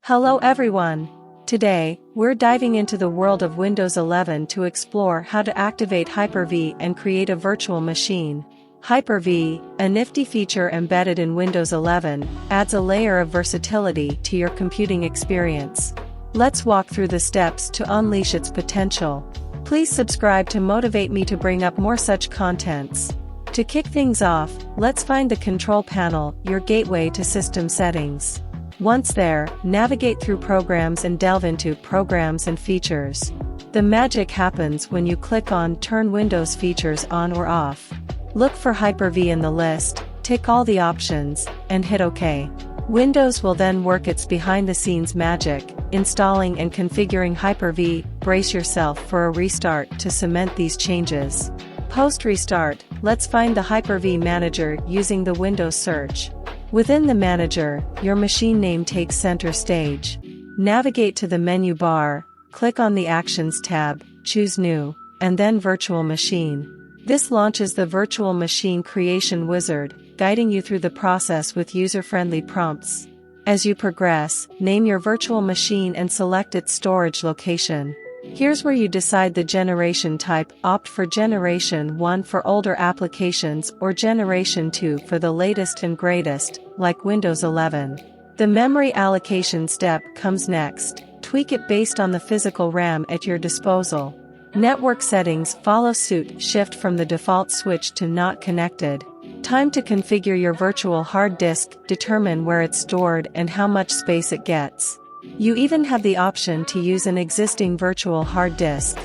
Hello everyone! Today, we're diving into the world of Windows 11 to explore how to activate Hyper-V and create a virtual machine. Hyper-V, a nifty feature embedded in Windows 11, adds a layer of versatility to your computing experience. Let's walk through the steps to unleash its potential. Please subscribe to motivate me to bring up more such contents. To kick things off, let's find the control panel, your gateway to system settings. Once there, navigate through Programs and delve into Programs and Features. The magic happens when you click on Turn Windows Features on or off. Look for Hyper-V in the list, tick all the options, and hit OK. Windows will then work its behind-the-scenes magic, installing and configuring Hyper-V. Brace yourself for a restart to cement these changes. Post-restart, let's find the Hyper-V Manager using the Windows search. Within the manager, your machine name takes center stage. Navigate to the menu bar, click on the Actions tab, choose New, and then Virtual Machine. This launches the Virtual Machine Creation Wizard, guiding you through the process with user-friendly prompts. As you progress, name your virtual machine and select its storage location. Here's where you decide the generation type. Opt for Generation 1 for older applications or Generation 2 for the latest and greatest, like Windows 11. The memory allocation step comes next. Tweak it based on the physical RAM at your disposal. Network settings follow suit. Shift from the default switch to Not Connected. Time to configure your virtual hard disk. Determine where it's stored and how much space it gets. You even have the option to use an existing virtual hard disk.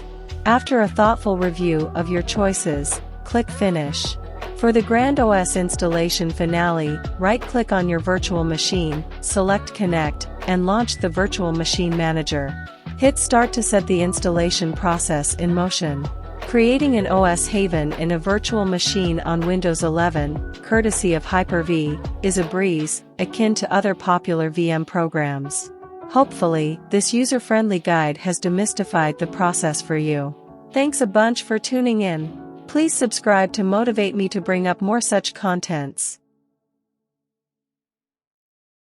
After a thoughtful review of your choices, click Finish. For the Grand OS installation finale, right-click on your virtual machine, select Connect, and launch the Virtual Machine Manager. Hit Start to set the installation process in motion. Creating an OS haven in a virtual machine on Windows 11, courtesy of Hyper-V, is a breeze, akin to other popular VM programs. Hopefully, this user-friendly guide has demystified the process for you. Thanks a bunch for tuning in. Please subscribe to motivate me to bring up more such contents.